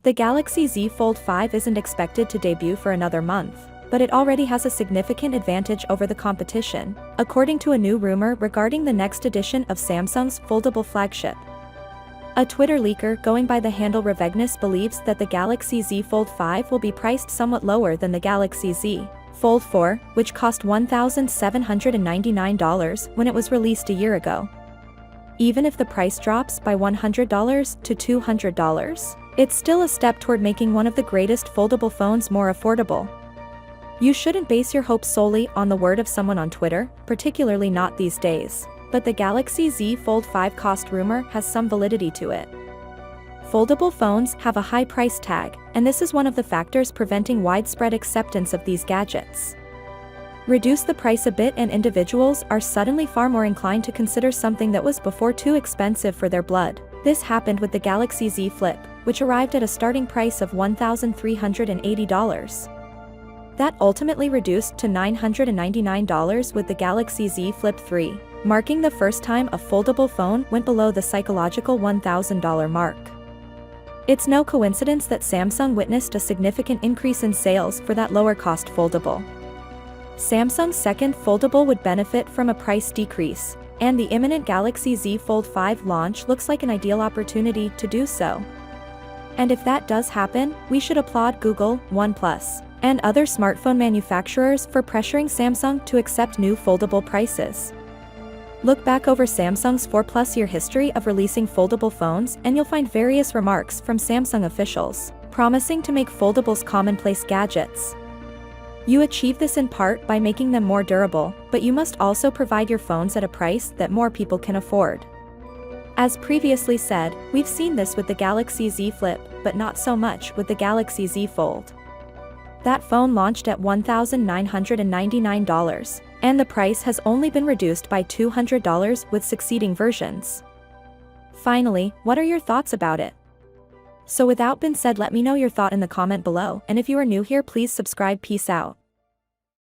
The Galaxy Z Fold 5 isn't expected to debut for another month, but it already has a significant advantage over the competition, according to a new rumor regarding the next edition of Samsung's foldable flagship. A Twitter leaker going by the handle Revegnus believes that the Galaxy Z Fold 5 will be priced somewhat lower than the Galaxy Z Fold 4, which cost $1,799 when it was released a year ago. Even if the price drops by $100 to $200, it's still a step toward making one of the greatest foldable phones more affordable. You shouldn't base your hopes solely on the word of someone on Twitter, particularly not these days, but the Galaxy Z Fold 5 cost rumor has some validity to it. Foldable phones have a high price tag, and this is one of the factors preventing widespread acceptance of these gadgets. Reduce the price a bit and individuals are suddenly far more inclined to consider something that was before too expensive for their blood. This happened with the Galaxy Z Flip, which arrived at a starting price of $1,380. That ultimately reduced to $999 with the Galaxy Z Flip 3, marking the first time a foldable phone went below the psychological $1,000 mark. It's no coincidence that Samsung witnessed a significant increase in sales for that lower-cost foldable. Samsung's second foldable would benefit from a price decrease, and the imminent Galaxy Z Fold 5 launch looks like an ideal opportunity to do so. And if that does happen, we should applaud Google, OnePlus, and other smartphone manufacturers for pressuring Samsung to accept new foldable prices. Look back over Samsung's 4-plus-year history of releasing foldable phones and you'll find various remarks from Samsung officials, promising to make foldables commonplace gadgets. You achieve this in part by making them more durable, but you must also provide your phones at a price that more people can afford. As previously said, we've seen this with the Galaxy Z Flip, but not so much with the Galaxy Z Fold. That phone launched at $1,999, and the price has only been reduced by $200 with succeeding versions. Finally, what are your thoughts about it? So without being said, let me know your thought in the comment below, and if you are new here, please subscribe. Peace out.